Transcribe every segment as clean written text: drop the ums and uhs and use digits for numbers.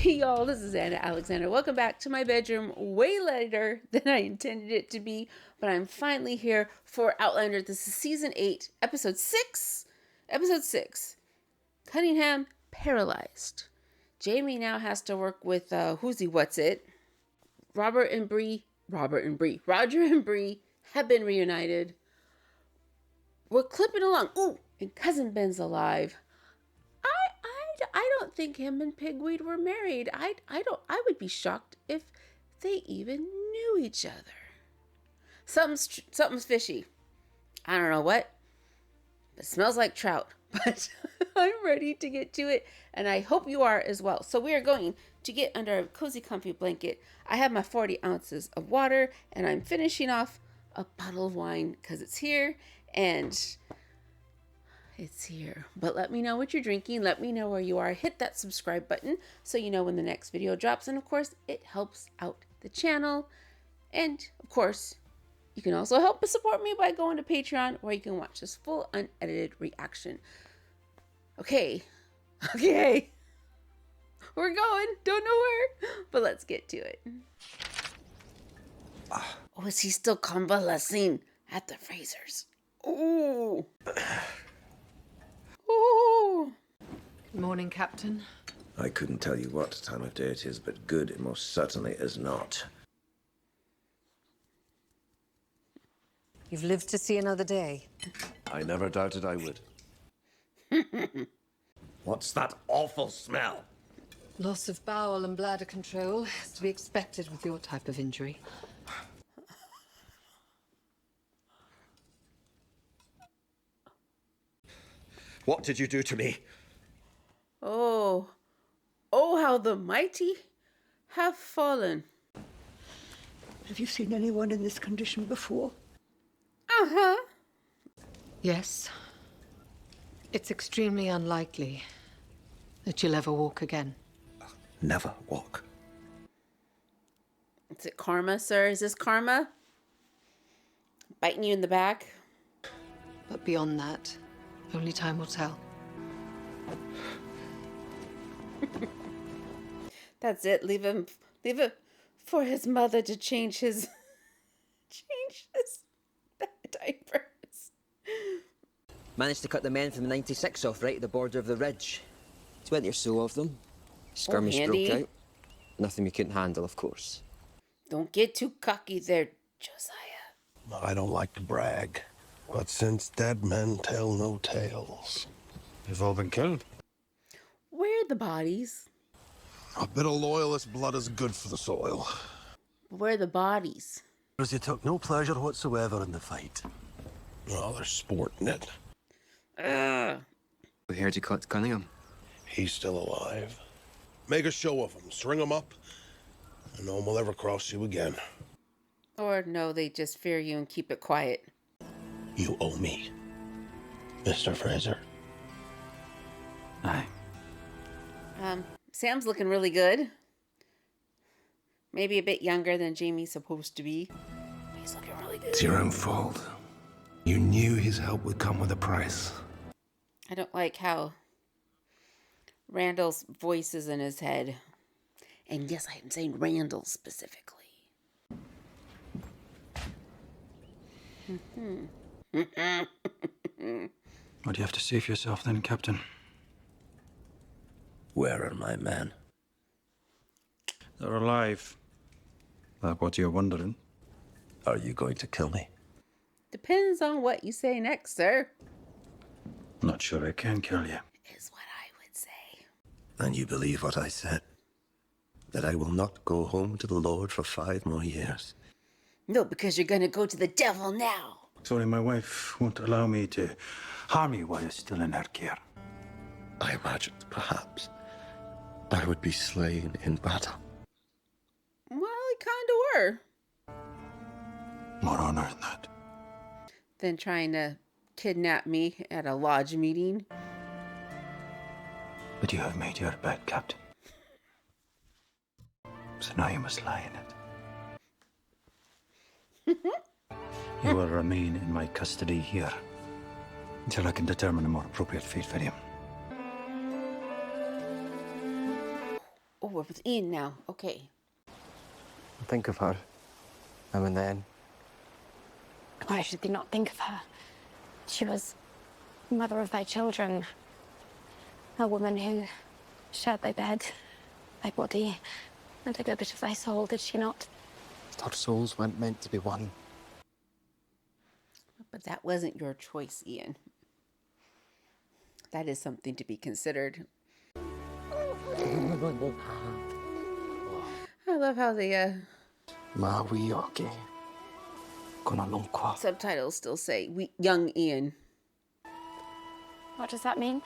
Hey y'all, this is Anna Alexander. Welcome back to my bedroom way later than I intended it to be, but I'm finally here for Outlander. This is season 8, episode 6. Episode 6. Cunningham paralyzed. Jamie now has to work with Who's He What's It. Roger and Bree have been reunited. We're clipping along. Ooh, and Cousin Ben's alive. I don't think him and Pigweed were married. I would be shocked if they even knew each other. Something's fishy. I don't know what. It smells like trout, but I'm ready to get to it, and I hope you are as well. So we are going to get under a cozy, comfy blanket. I have my 40 ounces of water, and I'm finishing off a bottle of wine because it's here, and it's here. But let me know what you're drinking. Let me know where you are. Hit that subscribe button so you know when the next video drops. And of course, it helps out the channel. And of course, you can also help support me by going to Patreon, where you can watch this full unedited reaction. Okay. We're going. Don't know where, but let's get to it. Oh, is he still convalescing at the Frasers? Ooh. Ooh. Good morning, Captain. I couldn't tell you what time of day it is, but good it most certainly is not. You've lived to see another day. I never doubted I would. What's that awful smell? Loss of bowel and bladder control is to be expected with your type of injury. What did you do to me? Oh, how the mighty have fallen. Have you seen anyone in this condition before? Uh-huh. Yes. It's extremely unlikely that you'll ever walk again. Never walk. Is it karma, sir? Is this karma? Biting you in the back? But beyond that, only time will tell. That's it. Leave it for his mother to change his diapers. Managed to cut the men from the 96 off right at the border of the ridge. 20 or so of them. Skirmish broke out. Nothing we couldn't handle, of course. Don't get too cocky there, Josiah. I don't like to brag, but since dead men tell no tales. They've all been killed. Where are the bodies? A bit of loyalist blood is good for the soil. Where are the bodies? Because they took no pleasure whatsoever in the fight. Oh, they're sporting it. We heard you caught Cunningham. He's still alive. Make a show of him, string him up, and no one will ever cross you again. Or no, they just fear you and keep it quiet. You owe me, Mr. Fraser. Aye. Sam's looking really good. Maybe a bit younger than Jamie's supposed to be. He's looking really good. It's your own fault. You knew his help would come with a price. I don't like how Randall's voice is in his head. And yes, I am saying Randall specifically. What do you have to say for yourself then, Captain? Where are my men? They're alive. Like what you're wondering. Are you going to kill me? Depends on what you say next, sir. Not sure I can kill you. Is what I would say. And you believe what I said? That I will not go home to the Lord for 5 more years? No, because you're gonna go to the devil now. Sorry, my wife won't allow me to harm you while you're still in her care. I imagined, perhaps, I would be slain in battle. Well, you kinda were. More honor than that. Than trying to kidnap me at a lodge meeting. But you have made your bed, Captain. So now you must lie in it. You will remain in my custody here until I can determine a more appropriate fate for you. Oh, we're with Ian now. Okay. I think of her now and then. Why should they not think of her? She was mother of thy children, a woman who shared thy bed, thy body, and a good bit of thy soul, did she not? Our souls weren't meant to be one. But that wasn't your choice, Ian. That is something to be considered. I love how the subtitles still say young Ian. What does that mean?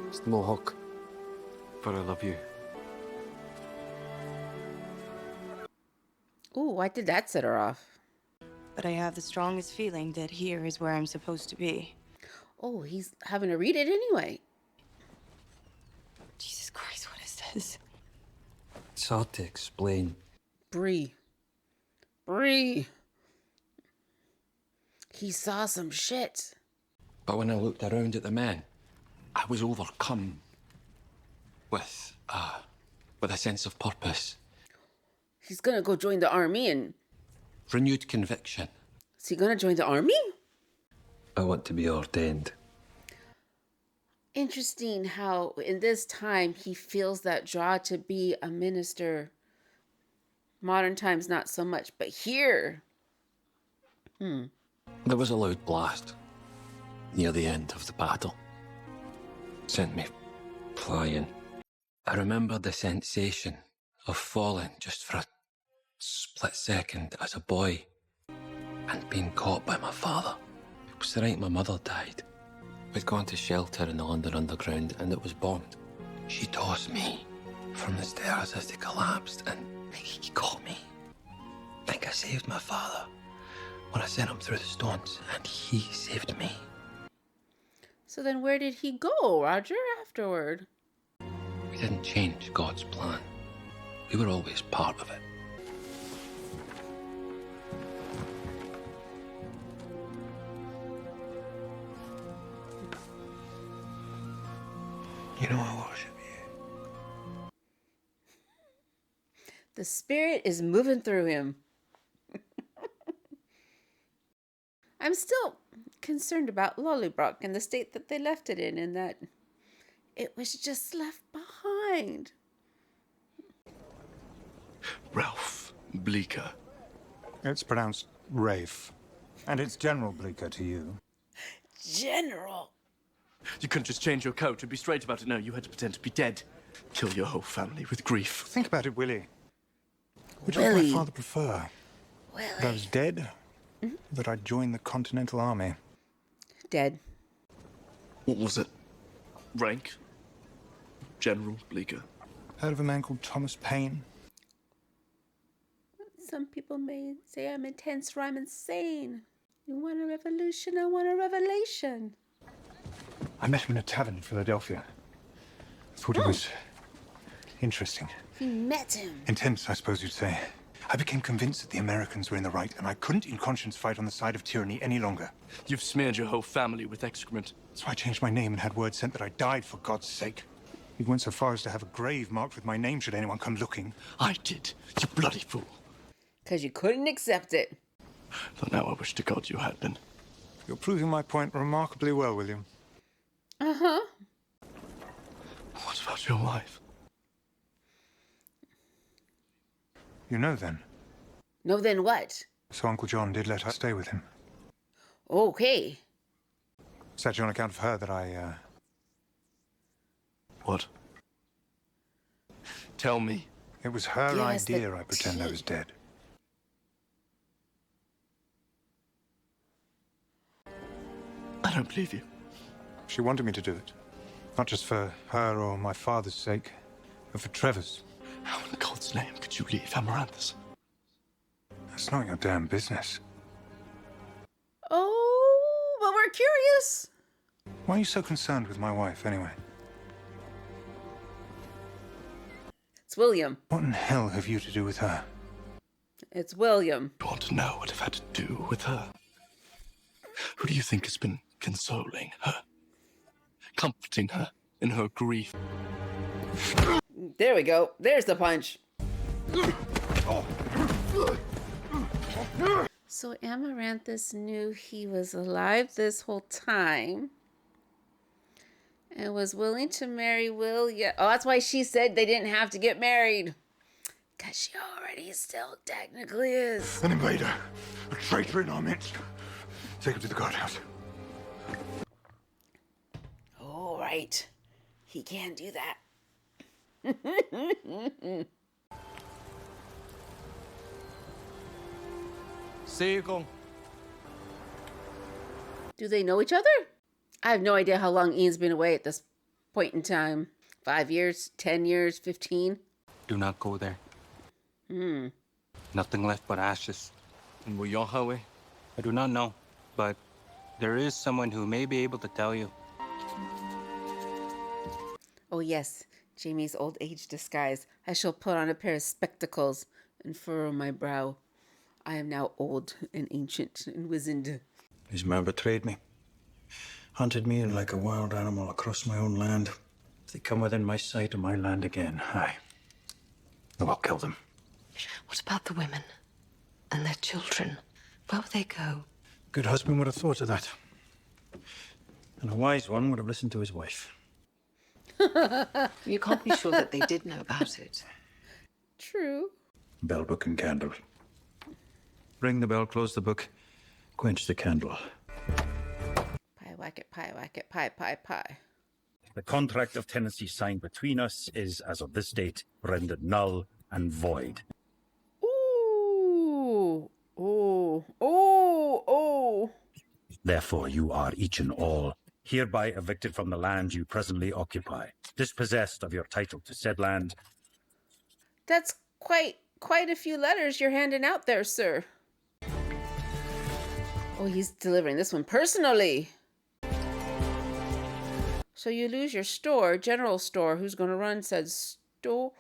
It's the Mohawk. But I love you. Ooh, why did that set her off? But I have the strongest feeling that here is where I'm supposed to be. Oh, he's having to read it anyway. Jesus Christ, what is this? It's hard to explain. Bree. He saw some shit. But when I looked around at the men, I was overcome with a sense of purpose. He's gonna go join the army and... Renewed conviction. Is he gonna join the army? I want to be ordained. Interesting how in this time he feels that draw to be a minister. Modern times, not so much, but here. There was a loud blast near the end of the battle. Sent me flying. I remember the sensation of falling just for a split second as a boy and being caught by my father. It was the night my mother died. We'd gone to shelter in the London Underground and it was bombed. She tossed me from the stairs as they collapsed and he caught me. I think I saved my father when I sent him through the stones and he saved me. So then where did he go, Roger, afterward? We didn't change God's plan. We were always part of it. You know I worship you. The spirit is moving through him. I'm still concerned about Lollybrook and the state that they left it in, and that it was just left behind. Ralph Bleecker. It's pronounced Rafe. And it's General Bleecker to you. General. You couldn't just change your coat and be straight about it. No, you had to pretend to be dead. Kill your whole family with grief. Think about it, Willie. Which Willie. would my father prefer? Willie. That I was dead? That I joined the Continental Army? Dead. What was it? Rank? General Bleecker. Heard of a man called Thomas Paine? Some people may say I'm intense or I'm insane. You want a revolution? I want a revelation. I met him in a tavern in Philadelphia. I thought it was interesting. You met him. Intense, I suppose you'd say. I became convinced that the Americans were in the right, and I couldn't in conscience fight on the side of tyranny any longer. You've smeared your whole family with excrement. So I changed my name and had word sent that I died for God's sake. He went so far as to have a grave marked with my name should anyone come looking. I did, you bloody fool. Because you couldn't accept it. But now I wish to God you had been. You're proving my point remarkably well, William. Uh-huh. What about your wife? You know then. No, then what? So Uncle John did let her stay with him. Okay. It's actually on account of her that I, What? Tell me. It was her Yes, idea I pretend I was dead. I don't believe you. She wanted me to do it. Not just for her or my father's sake, but for Trevor's. How in God's name could you leave Amaranthus? That's not your damn business. Oh, but we're curious. Why are you so concerned with my wife, anyway? It's William. What in hell have you to do with her? It's William. You want to know what I've had to do with her? Who do you think has been consoling her? Comforting her in her grief? There we go. There's the punch. So Amaranthus knew he was alive this whole time and was willing to marry William. Oh, that's why she said they didn't have to get married. Because she already still technically is. An invader, a traitor in our midst. Take him to the guardhouse. Oh, right. He can do that. Seagull. Do they know each other? I have no idea how long Ian's been away at this point in time. 5 years, 10 years, 15? Do not go there. Hmm. Nothing left but ashes. And were you Howie? I do not know, but there is someone who may be able to tell you. Oh, yes. Jamie's old age disguise. I shall put on a pair of spectacles and furrow my brow. I am now old and ancient and wizened. His man betrayed me. Hunted me like a wild animal across my own land. If they come within my sight of my land again, I will kill them. What about the women and their children? Where will they go? Good husband would have thought of that. And a wise one would have listened to his wife. You can't be sure that they did know about it. True. Bell, book, and candle. Ring the bell, close the book, quench the candle. Pie, whack it, pie, whack it, pie, pie, pie. The contract of tenancy signed between us is, as of this date, rendered null and void. Ooh. Ooh. Ooh. Ooh. Therefore, you are each and all hereby evicted from the land you presently occupy, dispossessed of your title to said land. That's quite a few letters you're handing out there, sir. Oh, he's delivering this one personally. So you lose your store, general store. Who's going to run said store?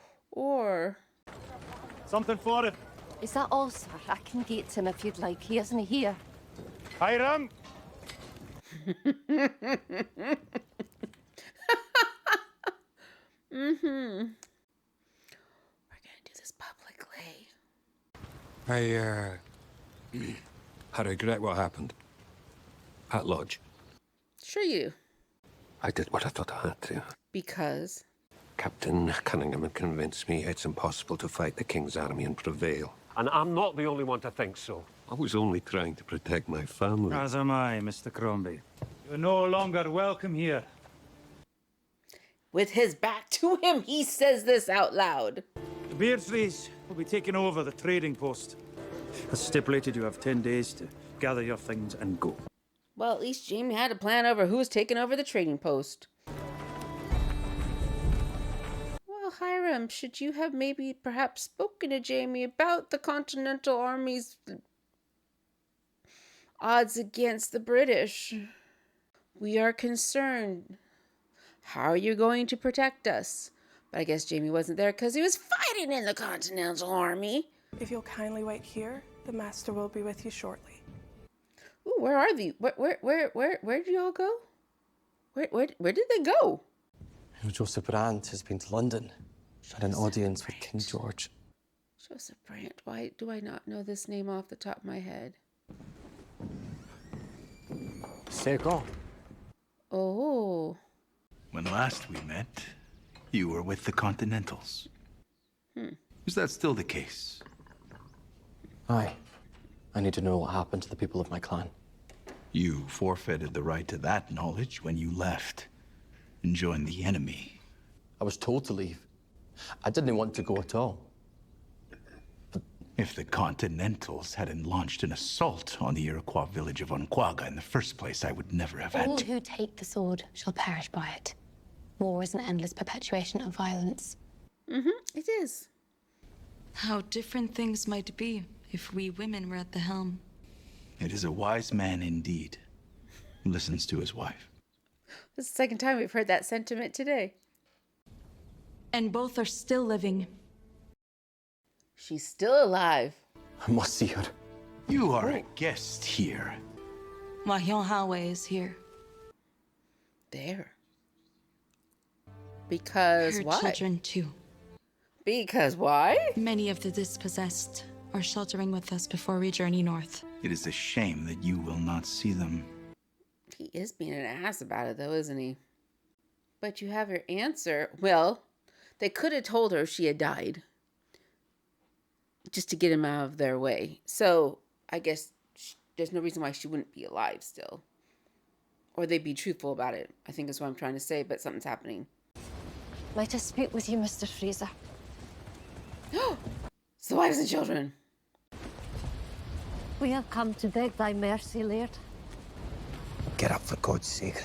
Something for it. Is that all, sir? I can get him if you'd like. He isn't here. Hiram. We're gonna do this publicly. I regret what happened. At Lodge. Sure you do. I did what I thought I had to. Because? Captain Cunningham had convinced me it's impossible to fight the King's army and prevail. And I'm not the only one to think so. I was only trying to protect my family. As am I, Mr. Crombie. You're no longer welcome here. With his back to him, he says this out loud. The Beardslays will be taking over the trading post. As stipulated, you have 10 days to gather your things and go. Well, at least Jamie had a plan over who was taking over the trading post. Well, Hiram, should you have maybe perhaps spoken to Jamie about the Continental Army's odds against the British? We are concerned. How are you going to protect us? But I guess Jamie wasn't there because he was fighting in the Continental Army. If you'll kindly wait here, the master will be with you shortly. Ooh, where are they? Where did you all go? Where did they go? Joseph Brandt has been to London. Had an audience with King George. Joseph Brandt. Why do I not know this name off the top of my head? Seagull. Oh. When last we met, you were with the Continentals. Hmm. Is that still the case? Aye. I need to know what happened to the people of my clan. You forfeited the right to that knowledge when you left and joined the enemy. I was told to leave. I didn't want to go at all. If the Continentals hadn't launched an assault on the Iroquois village of Onaquaga in the first place, I would never have had All to. who take the sword shall perish by it. War is an endless perpetuation of violence. It is. How different things might be if we women were at the helm. It is a wise man indeed who listens to his wife. This is the second time we've heard that sentiment today. And both are still living. She's still alive. I must see her. You are a guest here. Mahyon Hawe is here. There. Because Her why? children too. Because why? Many of the dispossessed are sheltering with us before we journey north. It is a shame that you will not see them. He is being an ass about it, though, isn't he? But you have your answer. Well, they could have told her she had died just to get him out of their way. So I guess there's no reason why she wouldn't be alive still. Or they'd be truthful about it, I think is what I'm trying to say, but something's happening. Let us speak with you, Mr. Fraser. It's the wives and children. We have come to beg thy mercy, Laird. Get up, for God's sake.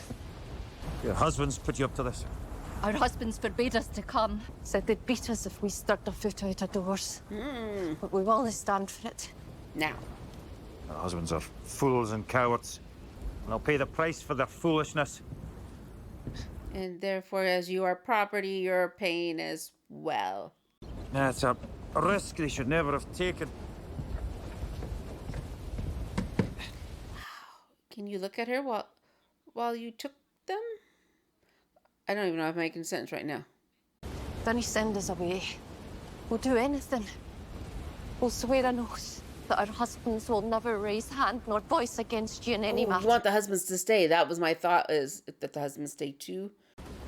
Your husbands put you up to this? Our husbands forbade us to come. Said they'd beat us if we stuck our foot out of doors. But we will stand for it. Now. Your husbands are fools and cowards. And they'll pay the price for their foolishness. And therefore, as you are property, you're paying as well. That's a risk they should never have taken. Can you look at her while you took them? I don't even know if I'm making sense right now. Then he send us away. We'll do anything. We'll swear an oath that our husbands will never raise hand nor voice against you in any matter. You want the husbands to stay. That was my thought, is that the husbands stay too.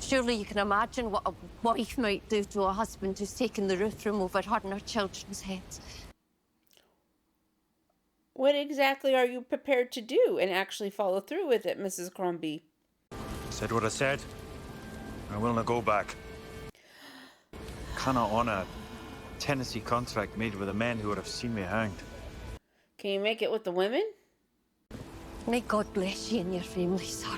Surely you can imagine what a wife might do to a husband who's taken the roof from over her and her children's heads. What exactly are you prepared to do and actually follow through with it, Mrs. Crombie? Said what I said. I will not go back. Cannot honour a Tennessee contract made with the men who would have seen me hanged. Can you make it with the women? May God bless you and your family, sir.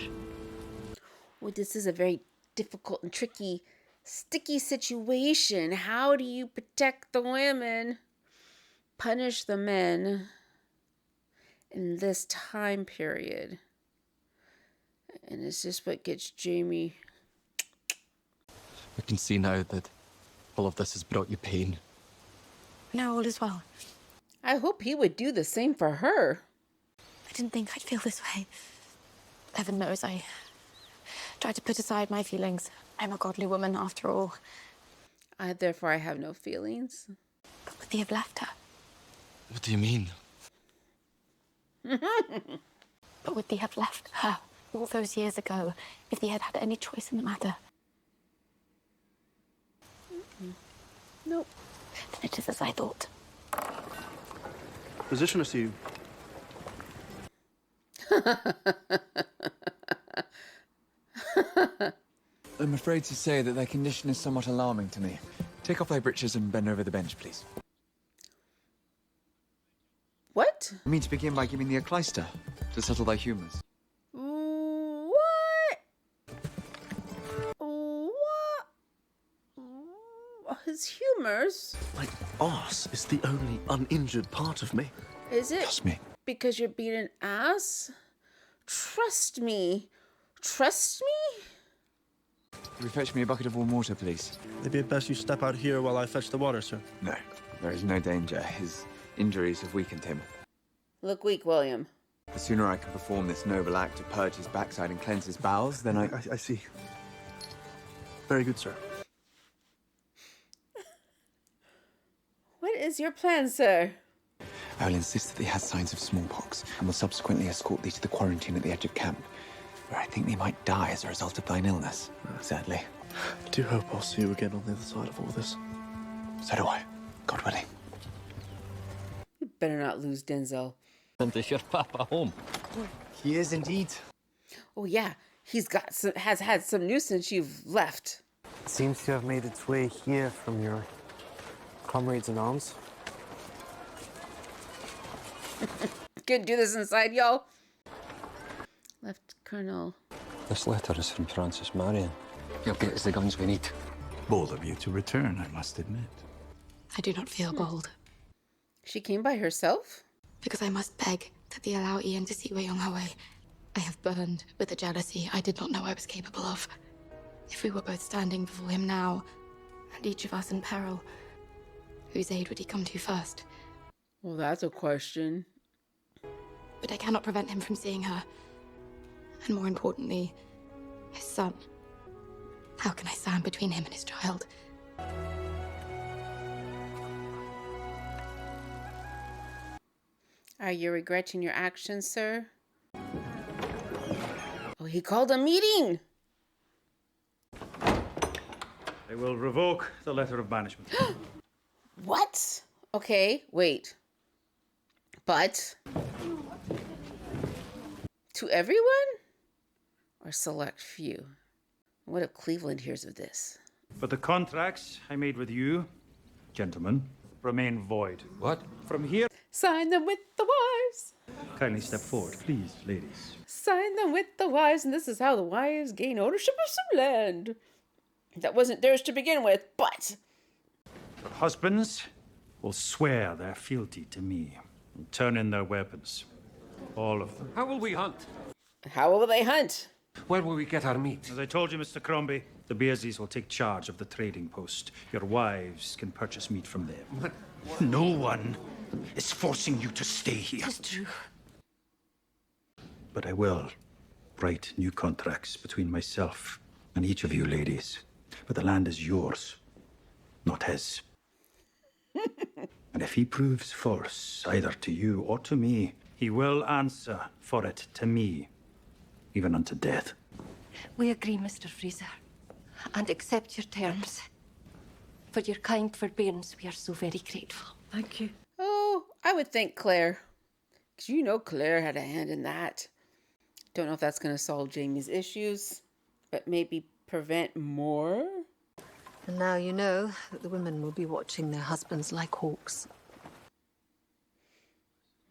Well, this is a very difficult and tricky, sticky situation. How do you protect the women? Punish the men in this time period. And it's just what gets Jamie. I can see now that all of this has brought you pain. No, all is well. I hope he would do the same for her. I didn't think I'd feel this way. Heaven knows I tried to put aside my feelings. I'm a godly woman after all. Therefore, I have no feelings. But would they have left her? What do you mean? But would they have left her all those years ago if they had had any choice in the matter? Nope. Then it is as I thought. Position us you. I'm afraid to say that their condition is somewhat alarming to me. Take off thy breeches and bend over the bench, please. What? I mean to begin by giving thee a clyster to settle thy humours. What? His humours? My arse is the only uninjured part of me. Is it? Trust me. Because you're being an ass? Trust me. Trust me? Will you fetch me a bucket of warm water, please? Maybe it best you step out here while I fetch the water, sir. No, there is no danger. His injuries have weakened him. Look weak, William. The sooner I can perform this noble act to purge his backside and cleanse his bowels, then I see. Very good, sir. What is your plan, sir? I will insist that he has signs of smallpox and will subsequently escort thee to the quarantine at the edge of camp, where I think they might die as a result of thine illness, sadly. I do hope I'll see you again on the other side of all this. So do I, God willing. You better not lose Denzel. And is your papa home? He is indeed. Oh yeah, has had some news since you've left. It seems to have made its way here from your comrades in arms. Couldn't do this inside, y'all. Left Colonel. This letter is from Francis Marion. He'll get us the guns we need. Bold of you to return, I must admit. I do not feel bold. She came by herself? Because I must beg that they allow Ian to see Wei-Yong away. I have burned with a jealousy I did not know I was capable of. If we were both standing before him now, and each of us in peril, whose aid would he come to first? Well, that's a question. But I cannot prevent him from seeing her. And more importantly, his son. How can I stand between him and his child? Are you regretting your actions, sir? Oh, he called a meeting. I will revoke the letter of banishment. What? Okay, wait. But to everyone? Or select few? What if Cleveland hears of this? But the contracts I made with you, gentlemen, remain void. What? From here... Sign them with the wives. Kindly step forward, please, ladies. Sign them with the wives, and this is how the wives gain ownership of some land that wasn't theirs to begin with, but... Your husbands will swear their fealty to me and turn in their weapons. All of them. How will we hunt? How will they hunt? Where will we get our meat? As I told you, Mr. Crombie, the Bearsies will take charge of the trading post. Your wives can purchase meat from them. No one is forcing you to stay here. It's true. But I will write new contracts between myself and each of you ladies. But the land is yours, not his. And if he proves false, either to you or to me, he will answer for it to me, even unto death. We agree, Mr. Fraser, and accept your terms. For your kind forbearance, we are so very grateful. Thank you. Oh, I would think Claire. Because you know Claire had a hand in that. Don't know if that's going to solve Jamie's issues, but maybe prevent more? And now you know that the women will be watching their husbands like hawks.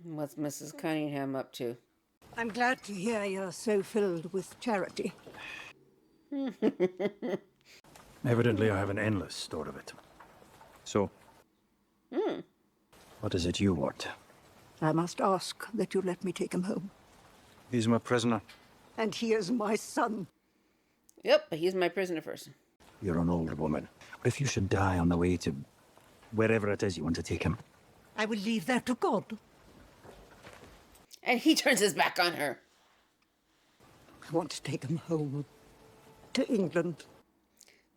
What's Mrs. Cunningham up to? I'm glad to hear you're so filled with charity. Evidently, I have an endless store of it. So, what is it you want? I must ask that you let me take him home. He's my prisoner. And he is my son. Yep, but he's my prisoner first. You're an older woman. What if you should die on the way to wherever it is you want to take him? I will leave that to God. And he turns his back on her. I want to take him home. To England.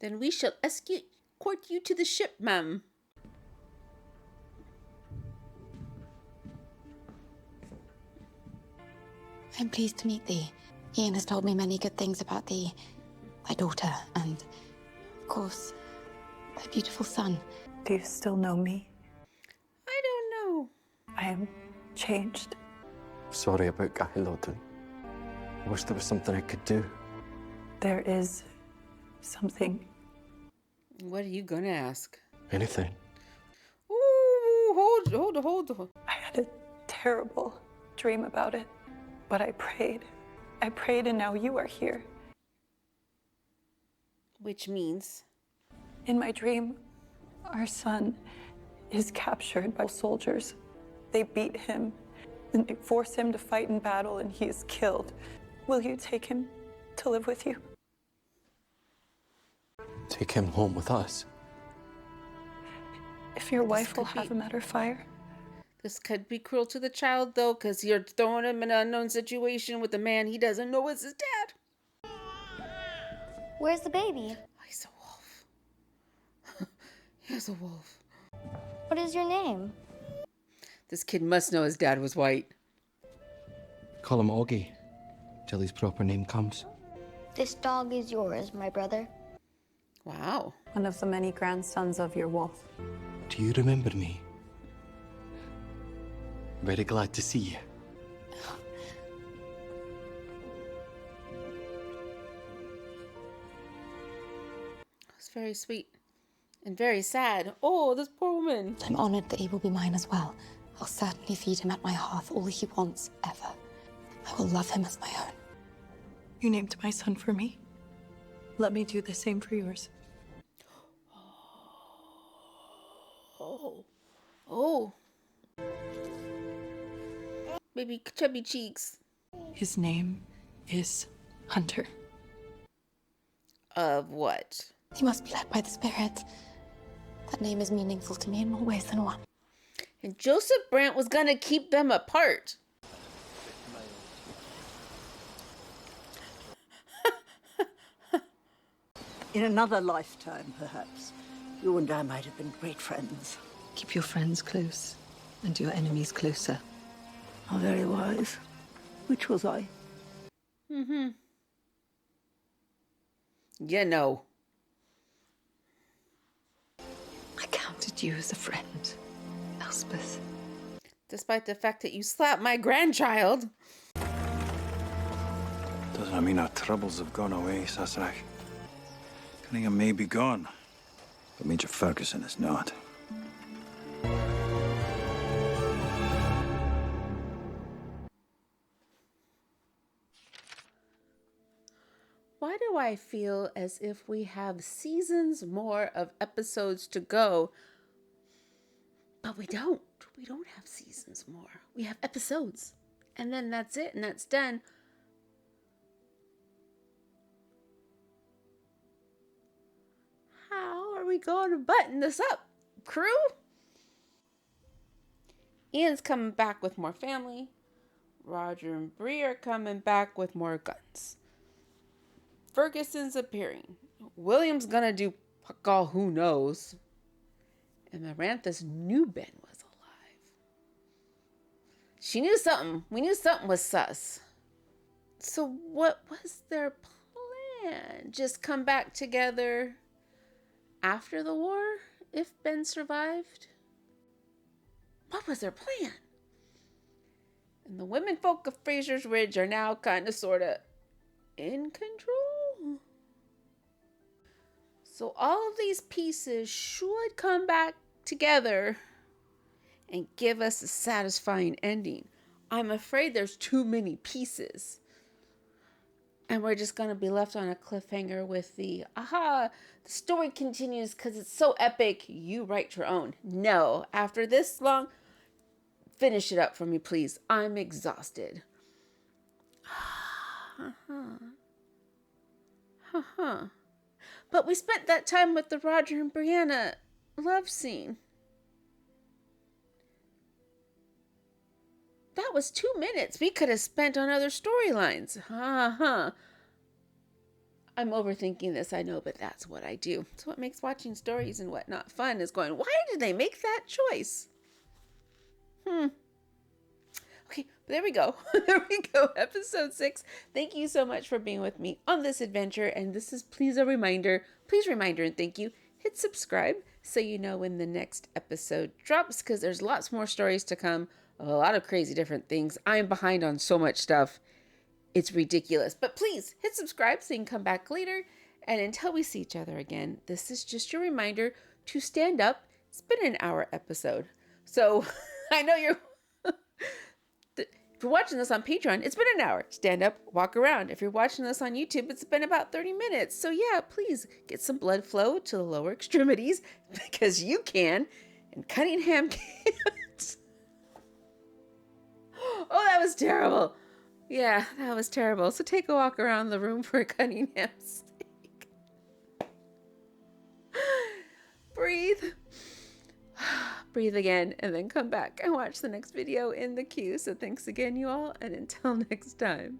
Then we shall escort you to the ship, ma'am. I'm pleased to meet thee. Ian has told me many good things about thee, thy daughter, and, of course, thy beautiful son. Do you still know me? I don't know. I am changed. Sorry about Guy, Lawton. I wish there was something I could do. There is something. What are you gonna ask? Anything. Ooh, hold. I had a terrible dream about it, but I prayed. I prayed, and now you are here. Which means? In my dream, our son is captured by soldiers. They beat him, and they force him to fight in battle, and he is killed. Will you take him to live with you? Take him home with us. If your wife will have him at her fire. This could be cruel to the child, though, because you're throwing him in an unknown situation with a man he doesn't know is his dad. Where's the baby? He's a wolf. He's a wolf. What is your name? This kid must know his dad was white. Call him Augie, till his proper name comes. This dog is yours, my brother. Wow. One of the many grandsons of your wolf. Do you remember me? Very glad to see you. It's very sweet and very sad. Oh, this poor woman. I'm honored that he will be mine as well. I'll certainly feed him at my hearth all he wants, ever. I will love him as my own. You named my son for me. Let me do the same for yours. Oh. Baby chubby cheeks. His name is Hunter. Of what? He must be led by the Spirit. That name is meaningful to me in more ways than one. And Joseph Brant was gonna keep them apart. In another lifetime, perhaps, you and I might have been great friends. Keep your friends close and your enemies closer. Not very wise. Which was I? Mm-hmm. You know. I counted you as a friend, Elspeth. Despite the fact that you slapped my grandchild. Doesn't mean our troubles have gone away, Sassenach. Cunningham may be gone, but Major Ferguson is not. Why do I feel as if we have seasons more of episodes to go? But we don't. We don't have seasons more. We have episodes. And then that's it, and that's done. How are we going to button this up, crew? Ian's coming back with more family. Roger and Bree are coming back with more guns. Ferguson's appearing. William's gonna do fuck all who knows. And Marantha's knew Ben was alive. She knew something. We knew something was sus. So what was their plan? Just come back together after the war if Ben survived? What was their plan? And the women folk of Fraser's Ridge are now kind of sort of in control. So all of these pieces should come back together and give us a satisfying ending. I'm afraid there's too many pieces. And we're just going to be left on a cliffhanger with the story continues because it's so epic, you write your own. No, after this long, finish it up for me, please. I'm exhausted. But we spent that time with the Roger and Brianna love scene. That was 2 minutes we could have spent on other storylines. I'm overthinking this, I know, but that's what I do. It's what makes watching stories and whatnot fun, is going, why did they make that choice? Okay, there we go. There we go. Episode 6. Thank you so much for being with me on this adventure. And this is please reminder and thank you. Hit subscribe so you know when the next episode drops, because there's lots more stories to come. A lot of crazy different things. I'm behind on so much stuff. It's ridiculous. But please hit subscribe so you can come back later. And until we see each other again, this is just your reminder to stand up. It's been an hour episode. So I know you're... If you're watching this on Patreon, it's been an hour. Stand up, walk around. If you're watching this on YouTube, it's been about 30 minutes. So yeah, please get some blood flow to the lower extremities because you can, and Cunningham can't. Oh, that was terrible. Yeah, that was terrible. So take a walk around the room for Cunningham's sake. Breathe. Breathe again, and then come back and watch the next video in the queue. So thanks again, you all, and until next time.